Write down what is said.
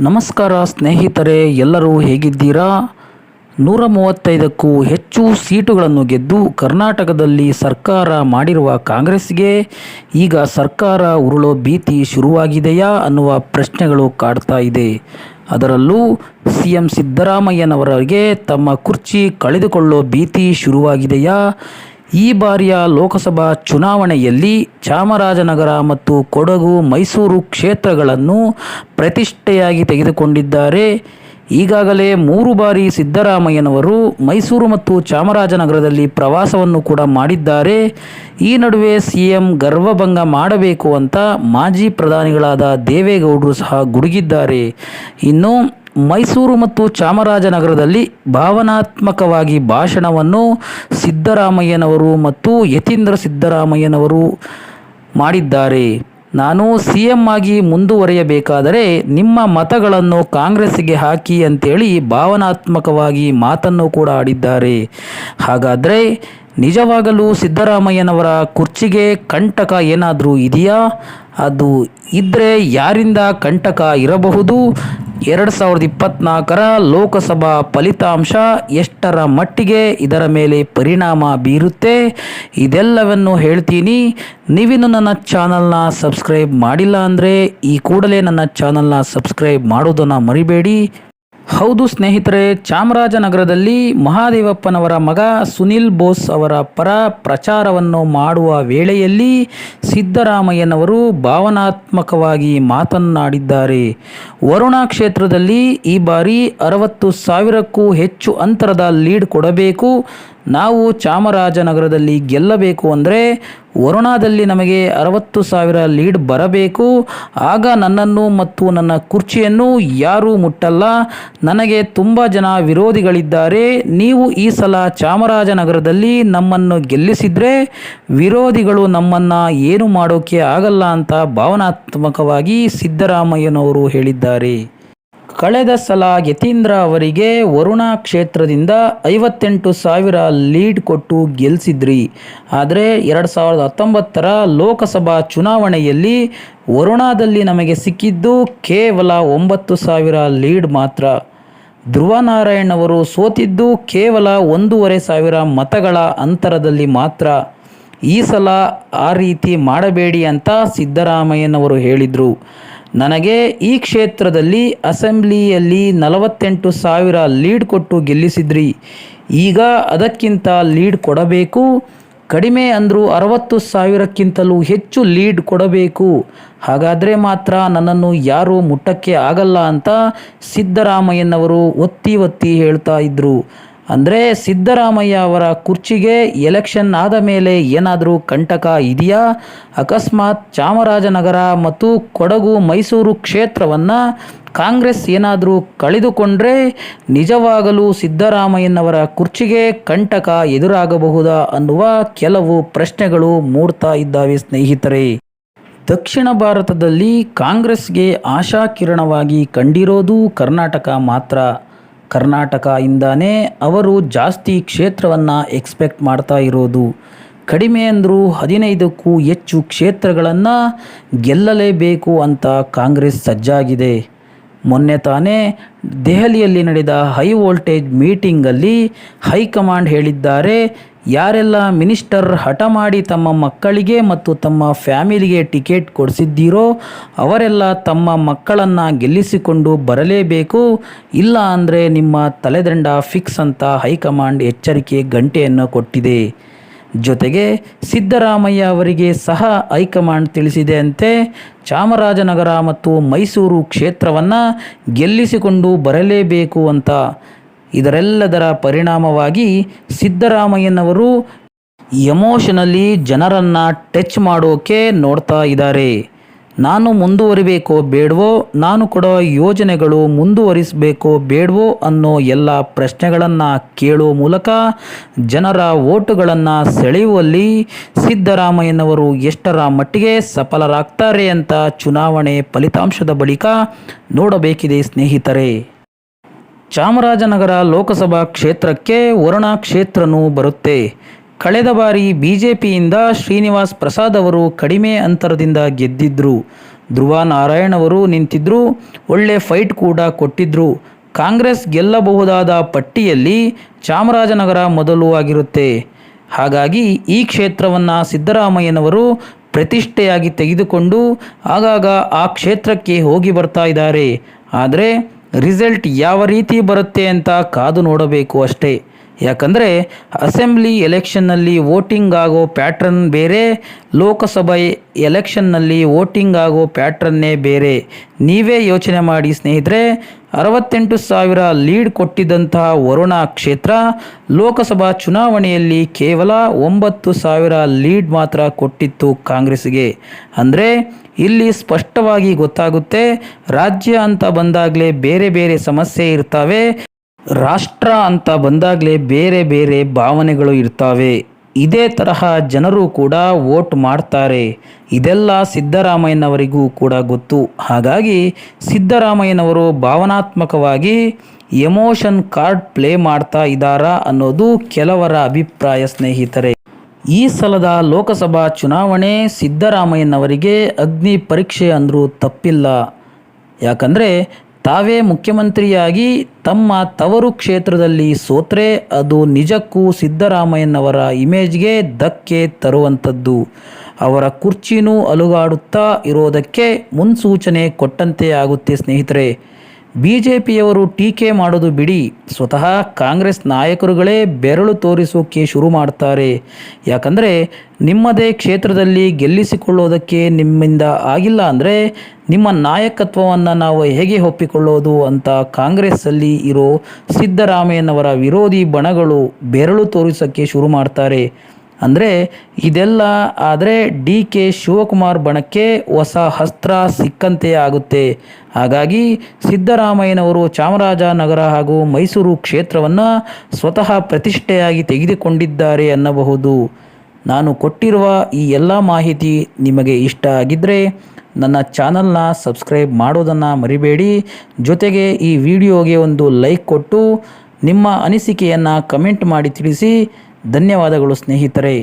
ನಮಸ್ಕಾರ ಸ್ನೇಹಿತರೆ, ಎಲ್ಲರೂ ಹೇಗಿದ್ದೀರಾ? 135ಕ್ಕೂ ಹೆಚ್ಚು ಸೀಟುಗಳನ್ನು ಗೆದ್ದು ಕರ್ನಾಟಕದಲ್ಲಿ ಸರ್ಕಾರ ಮಾಡಿರುವ ಕಾಂಗ್ರೆಸ್ಗೆ ಈಗ ಸರ್ಕಾರ ಉರುಳೋ ಭೀತಿ ಶುರುವಾಗಿದೆಯಾ ಅನ್ನುವ ಪ್ರಶ್ನೆಗಳು ಕಾಡ್ತಾ ಇದೆ. ಅದರಲ್ಲೂ ಸಿಎಂ ಸಿದ್ದರಾಮಯ್ಯನವರಿಗೆ ತಮ್ಮ ಕುರ್ಚಿ ಕಳೆದುಕೊಳ್ಳೋ ಭೀತಿ ಶುರುವಾಗಿದೆಯಾ? ಈ ಬಾರಿಯ ಲೋಕಸಭಾ ಚುನಾವಣೆಯಲ್ಲಿ ಚಾಮರಾಜನಗರ ಮತ್ತು ಕೊಡಗು ಮೈಸೂರು ಕ್ಷೇತ್ರಗಳನ್ನು ಪ್ರತಿಷ್ಠೆಯಾಗಿ ತೆಗೆದುಕೊಂಡಿದ್ದಾರೆ. ಈಗಾಗಲೇ 3 ಬಾರಿ ಸಿದ್ದರಾಮಯ್ಯನವರು ಮೈಸೂರು ಮತ್ತು ಚಾಮರಾಜನಗರದಲ್ಲಿ ಪ್ರವಾಸವನ್ನು ಕೂಡ ಮಾಡಿದ್ದಾರೆ. ಈ ನಡುವೆ ಸಿಎಂ ಗರ್ವಭಂಗ ಮಾಡಬೇಕು ಅಂತ ಮಾಜಿ ಪ್ರಧಾನಿಗಳಾದ ದೇವೇಗೌಡರು ಸಹ ಗುಡುಗಿದ್ದಾರೆ. ಇನ್ನು ಮೈಸೂರು ಮತ್ತು ಚಾಮರಾಜನಗರದಲ್ಲಿ ಭಾವನಾತ್ಮಕವಾಗಿ ಭಾಷಣವನ್ನು ಸಿದ್ದರಾಮಯ್ಯನವರು ಮತ್ತು ಯತೀಂದ್ರ ಸಿದ್ದರಾಮಯ್ಯನವರು ಮಾಡಿದ್ದಾರೆ. ನಾನು ಸಿಎಂ ಆಗಿ ಮುಂದುವರಿಯಬೇಕಾದರೆ ನಿಮ್ಮ ಮತಗಳನ್ನು ಕಾಂಗ್ರೆಸ್ಸಿಗೆ ಹಾಕಿ ಅಂತೇಳಿ ಭಾವನಾತ್ಮಕವಾಗಿ ಮಾತನ್ನು ಕೂಡ ಆಡಿದ್ದಾರೆ. ಹಾಗಾದರೆ ನಿಜವಾಗಲೂ ಸಿದ್ದರಾಮಯ್ಯನವರ ಕುರ್ಚಿಗೆ ಕಂಟಕ ಏನಾದರೂ ಇದೆಯಾ? ಅದು ಇದ್ದರೆ ಯಾರಿಂದ ಕಂಟಕ ಇರಬಹುದು? 2024ರ ಲೋಕಸಭಾ ಫಲಿತಾಂಶ ಎಷ್ಟರ ಮಟ್ಟಿಗೆ ಇದರ ಮೇಲೆ ಪರಿಣಾಮ ಬೀರುತ್ತೆ? ಇದೆಲ್ಲವನ್ನು ಹೇಳ್ತೀನಿ. ನೀವಿನ್ನು ನನ್ನ ಚಾನಲ್ನ ಸಬ್ಸ್ಕ್ರೈಬ್ ಮಾಡಿಲ್ಲ ಅಂದರೆ ಈ ಕೂಡಲೇ ನನ್ನ ಚಾನಲ್ನ ಸಬ್ಸ್ಕ್ರೈಬ್ ಮಾಡೋದನ್ನು ಮರಿಬೇಡಿ. ಹೌದು ಸ್ನೇಹಿತರೆ, ಚಾಮರಾಜನಗರದಲ್ಲಿ ಮಹಾದೇವಪ್ಪನವರ ಮಗ ಸುನಿಲ್ ಬೋಸ್ ಅವರ ಪರ ಪ್ರಚಾರವನ್ನು ಮಾಡುವ ವೇಳೆಯಲ್ಲಿ ಸಿದ್ದರಾಮಯ್ಯನವರು ಭಾವನಾತ್ಮಕವಾಗಿ ಮಾತನಾಡಿದ್ದಾರೆ. ವರುಣಾ ಕ್ಷೇತ್ರದಲ್ಲಿ ಈ ಬಾರಿ 60,000ಕ್ಕೂ ಹೆಚ್ಚು ಅಂತರದ ಲೀಡ್ ಕೊಡಬೇಕು. ನಾವು ಚಾಮರಾಜನಗರದಲ್ಲಿ ಗೆಲ್ಲಬೇಕು ಅಂದರೆ ವರುಣಾದಲ್ಲಿ ನಮಗೆ 60,000 ಲೀಡ್ ಬರಬೇಕು. ಆಗ ನನ್ನನ್ನು ಮತ್ತು ನನ್ನ ಕುರ್ಚಿಯನ್ನು ಯಾರೂ ಮುಟ್ಟಲ್ಲ. ನನಗೆ ತುಂಬ ಜನ ವಿರೋಧಿಗಳಿದ್ದಾರೆ. ನೀವು ಈ ಸಲ ಚಾಮರಾಜನಗರದಲ್ಲಿ ನಮ್ಮನ್ನು ಗೆಲ್ಲಿಸಿದರೆ ವಿರೋಧಿಗಳು ನಮ್ಮನ್ನು ಏನು ಮಾಡೋಕ್ಕೆ ಆಗಲ್ಲ ಅಂತ ಭಾವನಾತ್ಮಕವಾಗಿ ಸಿದ್ದರಾಮಯ್ಯನವರು ಹೇಳಿದ್ದಾರೆ. ಕಳೆದ ಸಲ ಯತೀಂದ್ರ ಅವರಿಗೆ ವರುಣಾ ಕ್ಷೇತ್ರದಿಂದ 58,000 ಲೀಡ್ ಕೊಟ್ಟು ಗೆಲ್ಲಿಸಿದ್ರಿ. ಆದರೆ 2019ರ ಲೋಕಸಭಾ ಚುನಾವಣೆಯಲ್ಲಿ ವರುಣಾದಲ್ಲಿ ನಮಗೆ ಸಿಕ್ಕಿದ್ದು ಕೇವಲ 9,000 ಲೀಡ್ ಮಾತ್ರ. ಧ್ರುವನಾರಾಯಣ್ ಅವರು ಸೋತಿದ್ದು ಕೇವಲ 1,500 ಮತಗಳ ಅಂತರದಲ್ಲಿ ಮಾತ್ರ. ಈ ಸಲ ಆ ರೀತಿ ಮಾಡಬೇಡಿ ಅಂತ ಸಿದ್ದರಾಮಯ್ಯನವರು ಹೇಳಿದರು. ನನಗೆ ಈ ಕ್ಷೇತ್ರದಲ್ಲಿ ಅಸೆಂಬ್ಲಿಯಲ್ಲಿ 48,000 ಲೀಡ್ ಕೊಟ್ಟು ಗೆಲ್ಲಿಸಿದ್ರಿ. ಈಗ ಅದಕ್ಕಿಂತ ಲೀಡ್ ಕೊಡಬೇಕು. ಕಡಿಮೆ ಅಂದರೂ 60,000ಕ್ಕಿಂತಲೂ ಹೆಚ್ಚು ಲೀಡ್ ಕೊಡಬೇಕು. ಹಾಗಾದರೆ ಮಾತ್ರ ನನ್ನನ್ನು ಯಾರೂ ಮುಟ್ಟಕ್ಕೆ ಆಗಲ್ಲ ಅಂತ ಸಿದ್ದರಾಮಯ್ಯನವರು ಒತ್ತಿ ಹೇಳ್ತಾ ಇದ್ದರು. ಅಂದರೆ ಸಿದ್ದರಾಮಯ್ಯ ಅವರ ಕುರ್ಚಿಗೆ ಎಲೆಕ್ಷನ್ ಆದ ಮೇಲೆ ಏನಾದರೂ ಕಂಟಕ ಇದೆಯಾ? ಅಕಸ್ಮಾತ್ ಚಾಮರಾಜನಗರ ಮತ್ತು ಕೊಡಗು ಮೈಸೂರು ಕ್ಷೇತ್ರವನ್ನು ಕಾಂಗ್ರೆಸ್ ಏನಾದರೂ ಕಳೆದುಕೊಂಡ್ರೆ ನಿಜವಾಗಲೂ ಸಿದ್ದರಾಮಯ್ಯನವರ ಕುರ್ಚಿಗೆ ಕಂಟಕ ಎದುರಾಗಬಹುದಾ ಅನ್ನುವ ಕೆಲವು ಪ್ರಶ್ನೆಗಳು ಮೂಡ್ತಾ ಇದ್ದಾವೆ ಸ್ನೇಹಿತರೆ. ದಕ್ಷಿಣ ಭಾರತದಲ್ಲಿ ಕಾಂಗ್ರೆಸ್ಗೆ ಆಶಾಕಿರಣವಾಗಿ ಕಂಡಿರೋದು ಕರ್ನಾಟಕ ಮಾತ್ರ. ಕರ್ನಾಟಕದಿಂದನೇ ಅವರು ಜಾಸ್ತಿ ಕ್ಷೇತ್ರವನ್ನು ಎಕ್ಸ್ಪೆಕ್ಟ್ ಮಾಡ್ತಾ ಇರೋದು. ಕಡಿಮೆ ಅಂದರೂ 15ಕ್ಕೂ ಹೆಚ್ಚು ಕ್ಷೇತ್ರಗಳನ್ನು ಗೆಲ್ಲಲೇಬೇಕು ಅಂತ ಕಾಂಗ್ರೆಸ್ ಸಜ್ಜಾಗಿದೆ. ಮೊನ್ನೆ ತಾನೇ ದೆಹಲಿಯಲ್ಲಿ ನಡೆದ ಹೈ ವೋಲ್ಟೇಜ್ ಮೀಟಿಂಗಲ್ಲಿ ಹೈಕಮಾಂಡ್ ಹೇಳಿದ್ದಾರೆ, ಯಾರೆಲ್ಲ ಮಿನಿಸ್ಟರ್ ಹಠ ಮಾಡಿ ತಮ್ಮ ಮಕ್ಕಳಿಗೆ ಮತ್ತು ತಮ್ಮ ಫ್ಯಾಮಿಲಿಗೆ ಟಿಕೆಟ್ ಕೊಡಿಸಿದ್ದೀರೋ ಅವರೆಲ್ಲ ತಮ್ಮ ಮಕ್ಕಳನ್ನು ಗೆಲ್ಲಿಸಿಕೊಂಡು ಬರಲೇಬೇಕು. ಇಲ್ಲ ಅಂದರೆ ನಿಮ್ಮ ತಲೆದಂಡ ಫಿಕ್ಸ್ ಅಂತ ಹೈಕಮಾಂಡ್ ಎಚ್ಚರಿಕೆ ಗಂಟೆಯನ್ನು ಕೊಟ್ಟಿದೆ. ಜೊತೆಗೆ ಸಿದ್ದರಾಮಯ್ಯ ಅವರಿಗೆ ಸಹ ಹೈಕಮಾಂಡ್ ತಿಳಿಸಿದೆ ಅಂತೆ, ಚಾಮರಾಜನಗರ ಮತ್ತು ಮೈಸೂರು ಕ್ಷೇತ್ರವನ್ನು ಗೆಲ್ಲಿಸಿಕೊಂಡು ಬರಲೇಬೇಕು ಅಂತ. ಇದರೆಲ್ಲದರ ಪರಿಣಾಮವಾಗಿ ಸಿದ್ದರಾಮಯ್ಯನವರು ಎಮೋಷನಲಿ ಜನರನ್ನು ಟಚ್ ಮಾಡೋಕೆ ನೋಡ್ತಾ ಇದ್ದಾರೆ. ನಾನು ಮುಂದುವರಿಬೇಕೋ ಬೇಡವೋ, ನಾನು ಕೊಡೋ ಯೋಜನೆಗಳು ಮುಂದುವರಿಸಬೇಕೋ ಬೇಡವೋ ಅನ್ನೋ ಎಲ್ಲ ಪ್ರಶ್ನೆಗಳನ್ನು ಕೇಳೋ ಮೂಲಕ ಜನರ ವೋಟುಗಳನ್ನು ಸೆಳೆಯುವಲ್ಲಿ ಸಿದ್ದರಾಮಯ್ಯನವರು ಎಷ್ಟರ ಮಟ್ಟಿಗೆ ಸಫಲರಾಗ್ತಾರೆ ಅಂತ ಚುನಾವಣೆ ಫಲಿತಾಂಶದ ಬಳಿಕ ನೋಡಬೇಕಿದೆ ಸ್ನೇಹಿತರೆ. ಚಾಮರಾಜನಗರ ಲೋಕಸಭಾ ಕ್ಷೇತ್ರಕ್ಕೆ ವರುಣಾ ಕ್ಷೇತ್ರನೂ ಬರುತ್ತೆ. ಕಳೆದ ಬಾರಿ ಬಿಜೆಪಿಯಿಂದ ಶ್ರೀನಿವಾಸ್ ಪ್ರಸಾದ್ ಅವರು ಕಡಿಮೆ ಅಂತರದಿಂದ ಗೆದ್ದಿದ್ದರು. ಧ್ರುವ ನಾರಾಯಣ್ ಅವರು ನಿಂತಿದ್ದರು, ಒಳ್ಳೆ ಫೈಟ್ ಕೂಡ ಕೊಟ್ಟಿದ್ದರು. ಕಾಂಗ್ರೆಸ್ ಗೆಲ್ಲಬಹುದಾದ ಪಟ್ಟಿಯಲ್ಲಿ ಚಾಮರಾಜನಗರ ಮೊದಲು ಆಗಿರುತ್ತೆ. ಹಾಗಾಗಿ ಈ ಕ್ಷೇತ್ರವನ್ನು ಸಿದ್ದರಾಮಯ್ಯನವರು ಪ್ರತಿಷ್ಠೆಯಾಗಿ ತೆಗೆದುಕೊಂಡು ಆಗಾಗ ಆ ಕ್ಷೇತ್ರಕ್ಕೆ ಹೋಗಿ ಬರ್ತಾ ಇದ್ದಾರೆ. ಆದರೆ ರಿಸಲ್ಟ್ ಯಾವ ರೀತಿ ಬರುತ್ತೆ ಅಂತ ಕಾದು ನೋಡಬೇಕು ಅಷ್ಟೇ. ಯಾಕಂದರೆ ಅಸೆಂಬ್ಲಿ ಎಲೆಕ್ಷನ್ನಲ್ಲಿ ವೋಟಿಂಗ್ ಆಗೋ ಪ್ಯಾಟ್ರನ್ ಬೇರೆ, ಲೋಕಸಭೆ ಎಲೆಕ್ಷನ್ನಲ್ಲಿ ವೋಟಿಂಗ್ ಆಗೋ ಪ್ಯಾಟ್ರನ್ನೇ ಬೇರೆ. ನೀವೇ ಯೋಚನೆ ಮಾಡಿ ಸ್ನೇಹಿತರೆ, 68,000 ಲೀಡ್ ಕೊಟ್ಟಿದ್ದಂತಹ ವರುಣಾ ಕ್ಷೇತ್ರ ಲೋಕಸಭಾ ಚುನಾವಣೆಯಲ್ಲಿ ಕೇವಲ 9,000 ಲೀಡ್ ಮಾತ್ರ ಕೊಟ್ಟಿತ್ತು ಕಾಂಗ್ರೆಸ್ಗೆ. ಅಂದರೆ ಇಲ್ಲಿ ಸ್ಪಷ್ಟವಾಗಿ ಗೊತ್ತಾಗುತ್ತೆ, ರಾಜ್ಯ ಅಂತ ಬಂದಾಗಲೇ ಬೇರೆ ಬೇರೆ ಸಮಸ್ಯೆ ಇರ್ತವೆ, ರಾಷ್ಟ್ರ ಅಂತ ಬಂದಾಗಲೇ ಬೇರೆ ಬೇರೆ ಭಾವನೆಗಳು ಇರ್ತವೆ. ಇದೇ ತರಹ ಜನರು ಕೂಡ ವೋಟ್ ಮಾಡ್ತಾರೆ. ಇದೆಲ್ಲ ಸಿದ್ದರಾಮಯ್ಯನವರಿಗೂ ಕೂಡ ಗೊತ್ತು. ಹಾಗಾಗಿ ಸಿದ್ದರಾಮಯ್ಯನವರು ಭಾವನಾತ್ಮಕವಾಗಿ ಎಮೋಷನ್ ಕಾರ್ಡ್ ಪ್ಲೇ ಮಾಡ್ತಾ ಇದ್ದಾರಾ ಅನ್ನೋದು ಕೆಲವರ ಅಭಿಪ್ರಾಯ ಸ್ನೇಹಿತರೆ. ಈ ಸಲದ ಲೋಕಸಭಾ ಚುನಾವಣೆ ಸಿದ್ದರಾಮಯ್ಯನವರಿಗೆ ಅಗ್ನಿ ಪರೀಕ್ಷೆ ಅಂದರೂ ತಪ್ಪಿಲ್ಲ. ಯಾಕಂದರೆ ತಾವೇ ಮುಖ್ಯಮಂತ್ರಿಯಾಗಿ ತಮ್ಮ ತವರು ಕ್ಷೇತ್ರದಲ್ಲಿ ಸೋತ್ರೆ ಅದು ನಿಜಕ್ಕೂ ಸಿದ್ದರಾಮಯ್ಯನವರ ಇಮೇಜ್ಗೆ ಧಕ್ಕೆ ತರುವಂಥದ್ದು. ಅವರ ಕುರ್ಚಿನೂ ಅಲುಗಾಡುತ್ತಾ ಇರೋದಕ್ಕೆ ಮುನ್ಸೂಚನೆ ಕೊಟ್ಟಂತೆ ಆಗುತ್ತೆ ಸ್ನೇಹಿತರೆ. BJPಯವರು ಟೀಕೆ ಮಾಡೋದು ಬಿಡಿ, ಸ್ವತಃ ಕಾಂಗ್ರೆಸ್ ನಾಯಕರುಗಳೇ ಬೆರಳು ತೋರಿಸೋಕೆ ಶುರು ಮಾಡ್ತಾರೆ. ಯಾಕಂದರೆ ನಿಮ್ಮದೇ ಕ್ಷೇತ್ರದಲ್ಲಿ ಗೆಲ್ಲಿಸಿಕೊಳ್ಳೋದಕ್ಕೆ ನಿಮ್ಮಿಂದ ಆಗಿಲ್ಲ ಅಂದರೆ ನಿಮ್ಮ ನಾಯಕತ್ವವನ್ನು ನಾವು ಹೇಗೆ ಒಪ್ಪಿಕೊಳ್ಳೋದು ಅಂತ ಕಾಂಗ್ರೆಸ್ಸಲ್ಲಿ ಇರೋ ಸಿದ್ದರಾಮಯ್ಯನವರ ವಿರೋಧಿ ಬಣಗಳು ಬೆರಳು ತೋರಿಸೋಕ್ಕೆ ಶುರು ಮಾಡ್ತಾರೆ. ಅಂದರೆ ಇದೆಲ್ಲ ಆದರೆ DK ಶಿವಕುಮಾರ್ ಬಣಕ್ಕೆ ಹೊಸ ಅಸ್ತ್ರ ಸಿಕ್ಕಂತೆ ಆಗುತ್ತೆ. ಹಾಗಾಗಿ ಸಿದ್ದರಾಮಯ್ಯನವರು ಚಾಮರಾಜನಗರ ಹಾಗೂ ಮೈಸೂರು ಕ್ಷೇತ್ರವನ್ನು ಸ್ವತಃ ಪ್ರತಿಷ್ಠೆಯಾಗಿ ತೆಗೆದುಕೊಂಡಿದ್ದಾರೆ ಅನ್ನಬಹುದು. ನಾನು ಕೊಟ್ಟಿರುವ ಈ ಎಲ್ಲ ಮಾಹಿತಿ ನಿಮಗೆ ಇಷ್ಟ ಆಗಿದ್ದರೆ ನನ್ನ ಚಾನಲ್ನ ಸಬ್ಸ್ಕ್ರೈಬ್ ಮಾಡೋದನ್ನು ಮರಿಬೇಡಿ. ಜೊತೆಗೆ ಈ ವಿಡಿಯೋಗೆ ಒಂದು ಲೈಕ್ ಕೊಟ್ಟು ನಿಮ್ಮ ಅನಿಸಿಕೆಯನ್ನು ಕಮೆಂಟ್ ಮಾಡಿ ತಿಳಿಸಿ. ಧನ್ಯವಾದಗಳು ಸ್ನೇಹಿತರೆ.